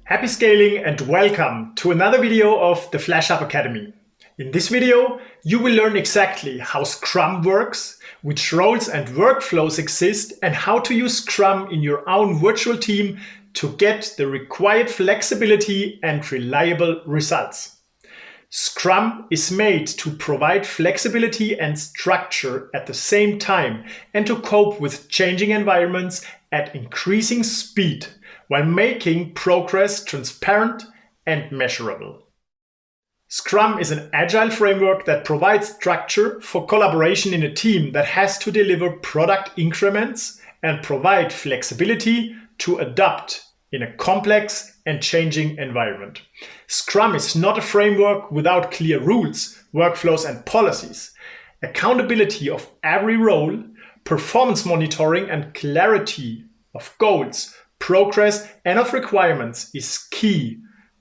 Happy scaling and welcome to another video of the FlashUp Academy. In this video, you will learn exactly how Scrum works, which roles and workflows exist, and how to use Scrum in your own virtual team to get the required flexibility and reliable results. Scrum is made to provide flexibility and structure at the same time and to cope with changing environments at increasing speed while making progress transparent and measurable. Scrum is an agile framework that provides structure for collaboration in a team that has to deliver product increments and provide flexibility to adapt in a complex and changing environment. Scrum is not a framework without clear rules, workflows, and policies. Accountability of every role, performance monitoring, and clarity of goals, progress, and of requirements is key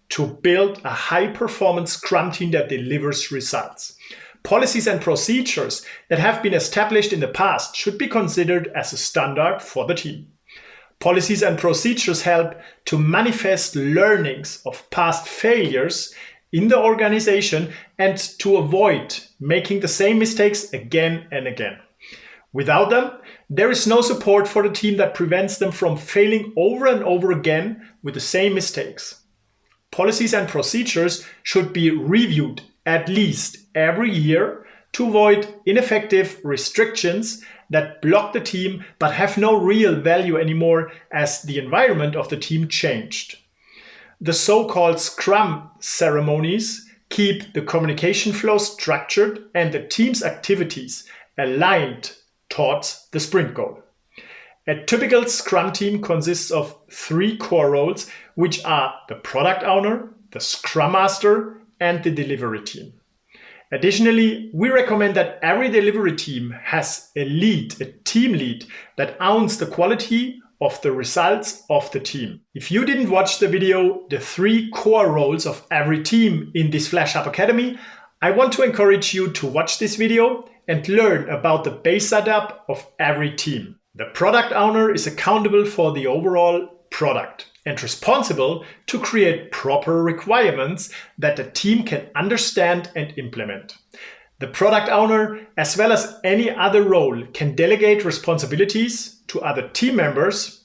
to build a high-performance Scrum team that delivers results. Policies and procedures that have been established in the past should be considered as a standard for the team. Policies and procedures help to manifest learnings of past failures in the organization and to avoid making the same mistakes again and again. Without them, there is no support for the team that prevents them from failing over and over again with the same mistakes. Policies and procedures should be reviewed at least every year to avoid ineffective restrictions that block the team but have no real value anymore as the environment of the team changed. The so-called Scrum ceremonies keep the communication flow structured and the team's activities aligned towards the sprint goal. A typical Scrum team consists of 3 core roles, which are the product owner, the Scrum Master, and the delivery team. Additionally, we recommend that every delivery team has a lead, a team lead, that owns the quality of the results of the team. If you didn't watch the video, the 3 core roles of every team in this FlashUp Academy, I want to encourage you to watch this video and learn about the base setup of every team. The product owner is accountable for the overall product and responsible to create proper requirements that the team can understand and implement. The product owner, as well as any other role, can delegate responsibilities to other team members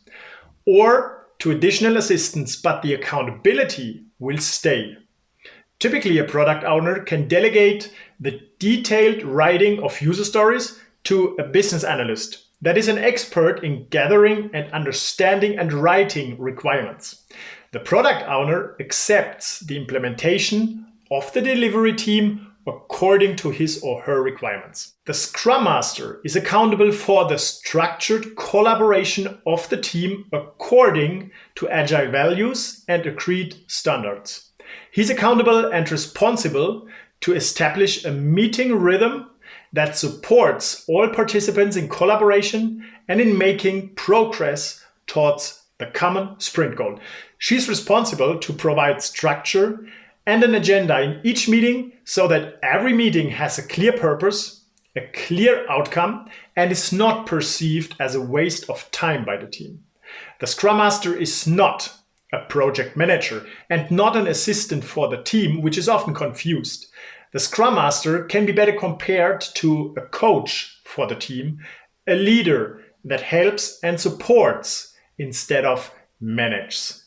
or to additional assistants, but the accountability will stay. Typically, a product owner can delegate the detailed writing of user stories to a business analyst that is an expert in gathering and understanding and writing requirements. The product owner accepts the implementation of the delivery team according to his or her requirements. The Scrum Master is accountable for the structured collaboration of the team according to agile values and agreed standards. He's accountable and responsible to establish a meeting rhythm that supports all participants in collaboration and in making progress towards the common sprint goal. She's responsible to provide structure and an agenda in each meeting so that every meeting has a clear purpose, a clear outcome, and is not perceived as a waste of time by the team. The Scrum Master is not a project manager and not an assistant for the team, which is often confused. The Scrum Master can be better compared to a coach for the team, a leader that helps and supports instead of manages.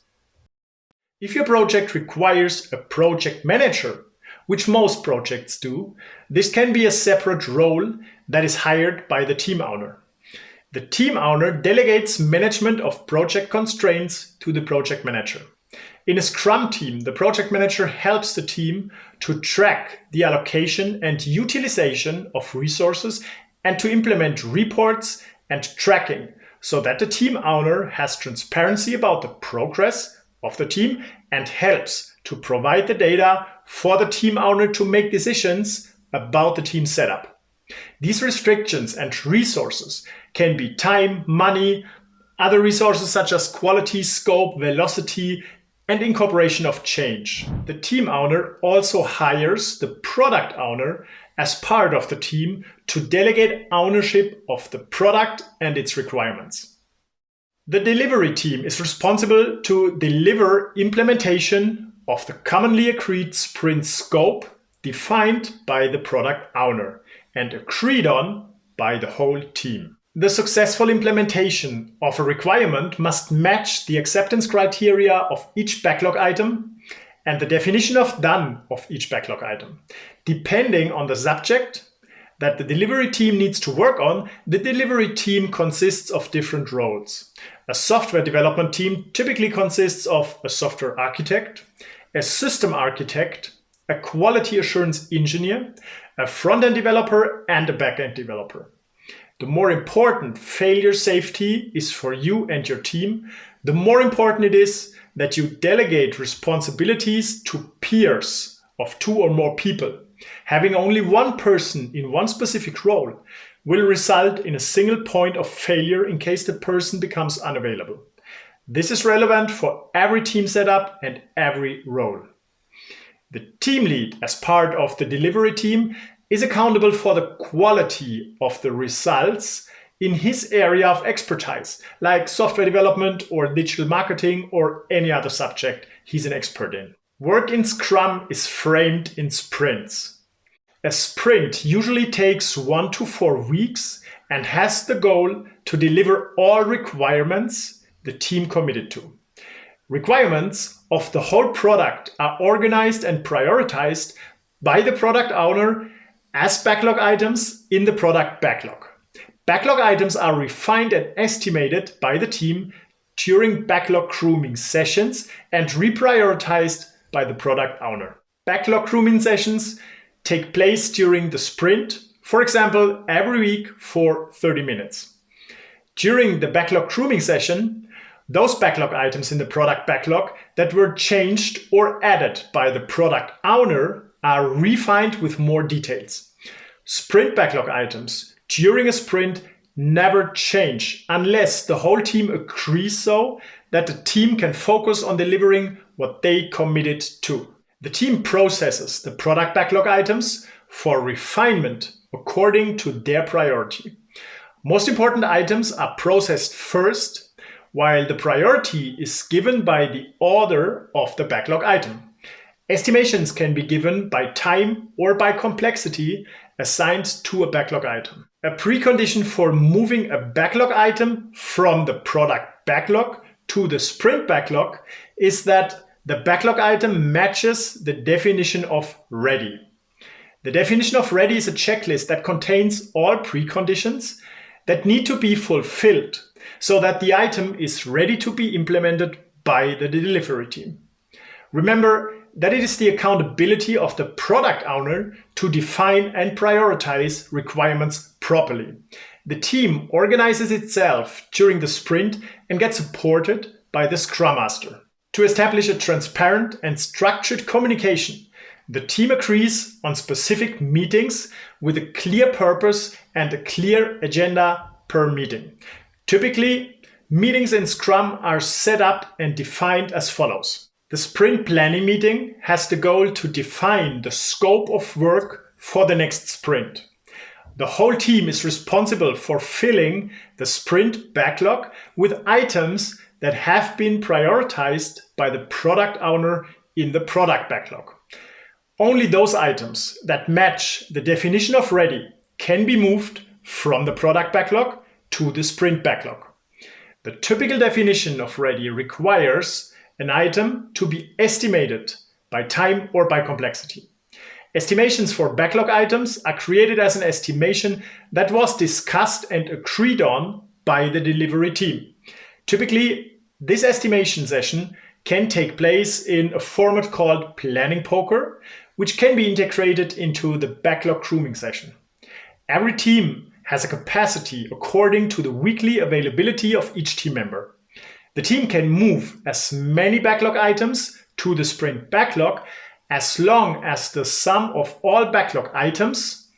If your project requires a project manager, which most projects do, this can be a separate role that is hired by the team owner. The team owner delegates management of project constraints to the project manager. In a Scrum team, the project manager helps the team to track the allocation and utilization of resources and to implement reports and tracking so that the team owner has transparency about the progress of the team and helps to provide the data for the team owner to make decisions about the team setup. These restrictions and resources can be time, money, other resources such as quality, scope, velocity, and incorporation of change. The team owner also hires the product owner as part of the team to delegate ownership of the product and its requirements. The delivery team is responsible to deliver implementation of the commonly agreed sprint scope defined by the product owner and agreed on by the whole team. The successful implementation of a requirement must match the acceptance criteria of each backlog item and the definition of done of each backlog item. Depending on the subject that the delivery team needs to work on, the delivery team consists of different roles. A software development team typically consists of a software architect, a system architect, a quality assurance engineer, a front-end developer, and a back-end developer. The more important failure safety is for you and your team, the more important it is that you delegate responsibilities to peers of 2 or more people. Having only one person in one specific role will result in a single point of failure in case the person becomes unavailable. This is relevant for every team setup and every role. The team lead, as part of the delivery team, is accountable for the quality of the results in his area of expertise, like software development or digital marketing or any other subject he's an expert in. Work in Scrum is framed in sprints. A sprint usually takes 1 to 4 weeks and has the goal to deliver all requirements the team committed to. Requirements of the whole product are organized and prioritized by the product owner as backlog items in the product backlog. Backlog items are refined and estimated by the team during backlog grooming sessions and reprioritized by the product owner. Backlog grooming sessions take place during the sprint, for example, every week for 30 minutes. During the backlog grooming session, those backlog items in the product backlog that were changed or added by the product owner are refined with more details. Sprint backlog items during a sprint never change unless the whole team agrees so that the team can focus on delivering what they committed to. The team processes the product backlog items for refinement according to their priority. Most important items are processed first, while the priority is given by the order of the backlog item. Estimations can be given by time or by complexity assigned to a backlog item. A precondition for moving a backlog item from the product backlog to the sprint backlog is that the backlog item matches the definition of ready. The definition of ready is a checklist that contains all preconditions that need to be fulfilled so that the item is ready to be implemented by the delivery team. Remember that it is the accountability of the product owner to define and prioritize requirements properly. The team organizes itself during the sprint and gets supported by the Scrum Master. To establish a transparent and structured communication, the team agrees on specific meetings with a clear purpose and a clear agenda per meeting. Typically, meetings in Scrum are set up and defined as follows. The sprint planning meeting has the goal to define the scope of work for the next sprint. The whole team is responsible for filling the sprint backlog with items that have been prioritized by the product owner in the product backlog. Only those items that match the definition of ready can be moved from the product backlog to the sprint backlog. The typical definition of ready requires an item to be estimated by time or by complexity. Estimations for backlog items are created as an estimation that was discussed and agreed on by the delivery team. Typically, this estimation session can take place in a format called planning poker, which can be integrated into the backlog grooming session. Every team has a capacity according to the weekly availability of each team member. The team can move as many backlog items to the sprint backlog as long as the sum of all backlog items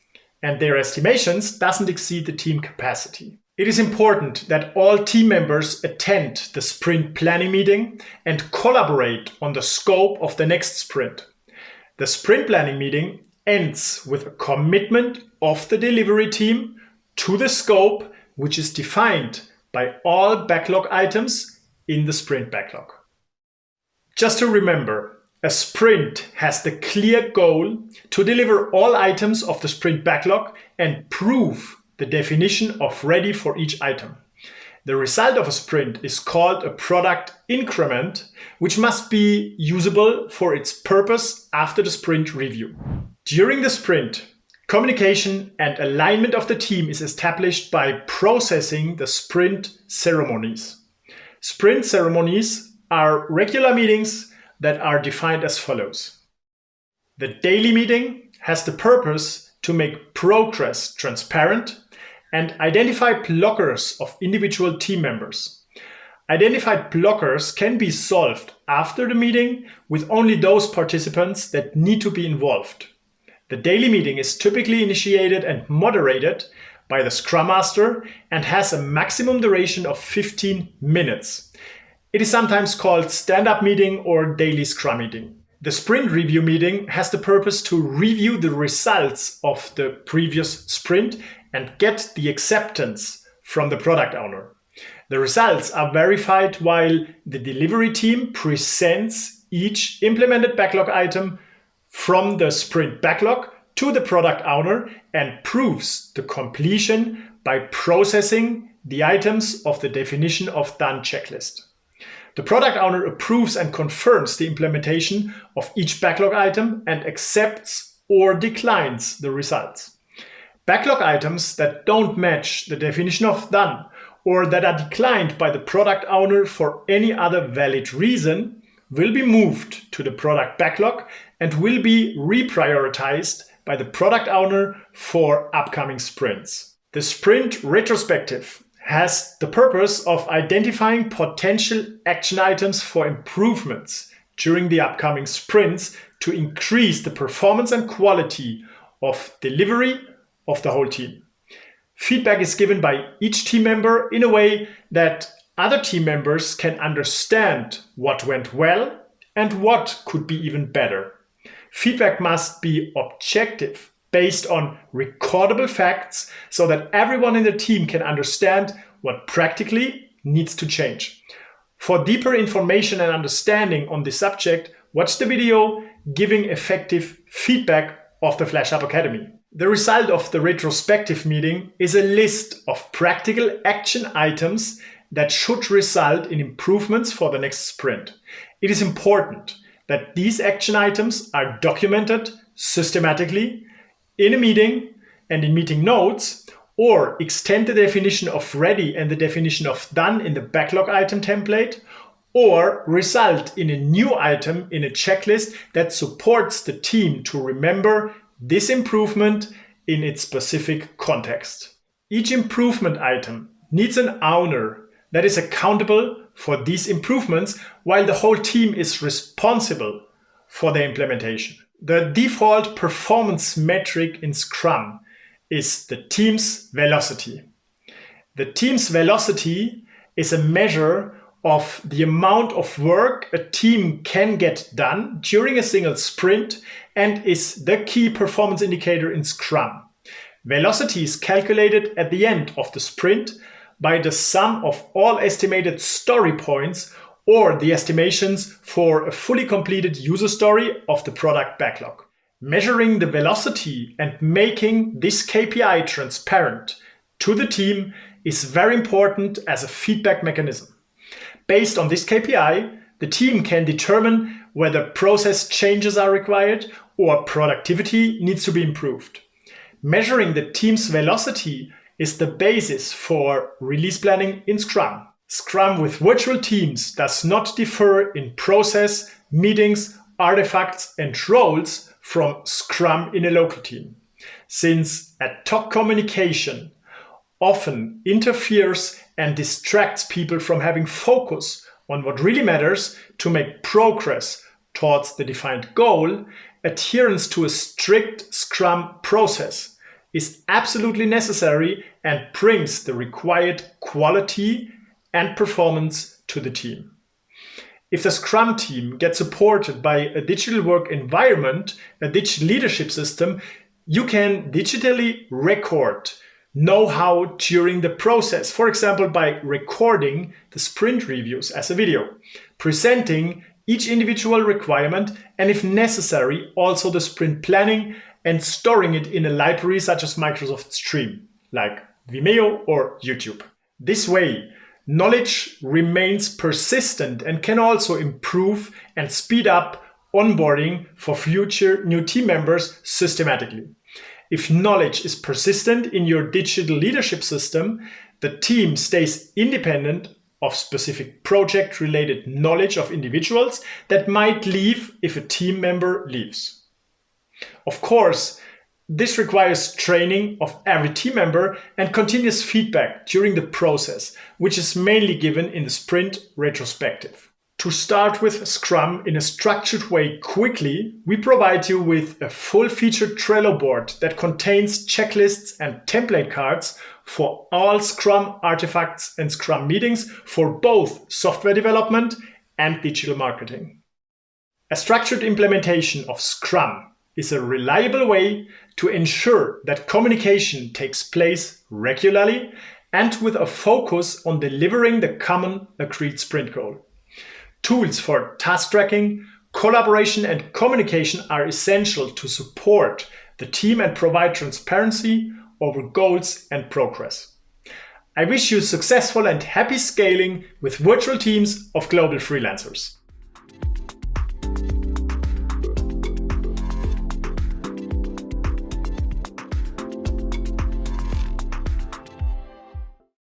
and their estimations doesn't exceed the team capacity. It is important that all team members attend the sprint planning meeting and collaborate on the scope of the next sprint. The sprint planning meeting ends with a commitment of the delivery team to the scope, which is defined by all backlog items in the sprint backlog. Just to remember, a sprint has the clear goal to deliver all items of the sprint backlog and prove the definition of ready for each item. The result of a sprint is called a product increment, which must be usable for its purpose after the sprint review. During the sprint, communication and alignment of the team is established by processing the sprint ceremonies. Sprint ceremonies are regular meetings that are defined as follows. The daily meeting has the purpose to make progress transparent and identify blockers of individual team members. Identified blockers can be solved after the meeting with only those participants that need to be involved. The daily meeting is typically initiated and moderated by the Scrum Master and has a maximum duration of 15 minutes. It is sometimes called stand-up meeting or daily Scrum meeting. The sprint review meeting has the purpose to review the results of the previous sprint and get the acceptance from the product owner. The results are verified while the delivery team presents each implemented backlog item from the sprint backlog to the product owner and proves the completion by processing the items of the definition of done checklist. The product owner approves and confirms the implementation of each backlog item and accepts or declines the results. Backlog items that don't match the definition of done or that are declined by the product owner for any other valid reason will be moved to the product backlog and will be reprioritized by the product owner for upcoming sprints. The Sprint Retrospective has the purpose of identifying potential action items for improvements during the upcoming sprints to increase the performance and quality of delivery of the whole team. Feedback is given by each team member in a way that other team members can understand what went well and what could be even better. Feedback must be objective, based on recordable facts, so that everyone in the team can understand what practically needs to change. For deeper information and understanding on this subject, watch the video Giving Effective Feedback of the FlashUp Academy. The result of the retrospective meeting is a list of practical action items that should result in improvements for the next sprint. It is important that these action items are documented systematically in a meeting and in meeting notes, or extend the definition of ready and the definition of done in the backlog item template, or result in a new item in a checklist that supports the team to remember this improvement in its specific context. Each improvement item needs an owner that is accountable for these improvements while the whole team is responsible for their implementation. The default performance metric in Scrum is the team's velocity. The team's velocity is a measure of the amount of work a team can get done during a single sprint and is the key performance indicator in Scrum. Velocity is calculated at the end of the sprint by the sum of all estimated story points or the estimations for a fully completed user story of the product backlog. Measuring the velocity and making this KPI transparent to the team is very important as a feedback mechanism. Based on this KPI, the team can determine whether process changes are required or productivity needs to be improved. Measuring the team's velocity is the basis for release planning in Scrum. Scrum with virtual teams does not differ in process, meetings, artifacts, and roles from Scrum in a local team, since ad hoc communication often interferes and distracts people from having focus on what really matters to make progress towards the defined goal. Adherence to a strict Scrum process is absolutely necessary and brings the required quality and performance to the team. If the Scrum team gets supported by a digital work environment, a digital leadership system, you can digitally record know-how during the process, for example, by recording the sprint reviews as a video, presenting each individual requirement, and if necessary, also the sprint planning, and storing it in a library such as Microsoft Stream, like Vimeo or YouTube. This way, knowledge remains persistent and can also improve and speed up onboarding for future new team members systematically. If knowledge is persistent in your digital leadership system, the team stays independent of specific project-related knowledge of individuals that might leave if a team member leaves. Of course, this requires training of every team member and continuous feedback during the process, which is mainly given in the Sprint Retrospective. To start with Scrum in a structured way quickly, we provide you with a full-featured Trello board that contains checklists and template cards for all Scrum artifacts and Scrum meetings for both software development and digital marketing. A structured implementation of Scrum is a reliable way to ensure that communication takes place regularly and with a focus on delivering the common agreed sprint goal. Tools for task tracking, collaboration, and communication are essential to support the team and provide transparency over goals and progress. I wish you successful and happy scaling with virtual teams of global freelancers.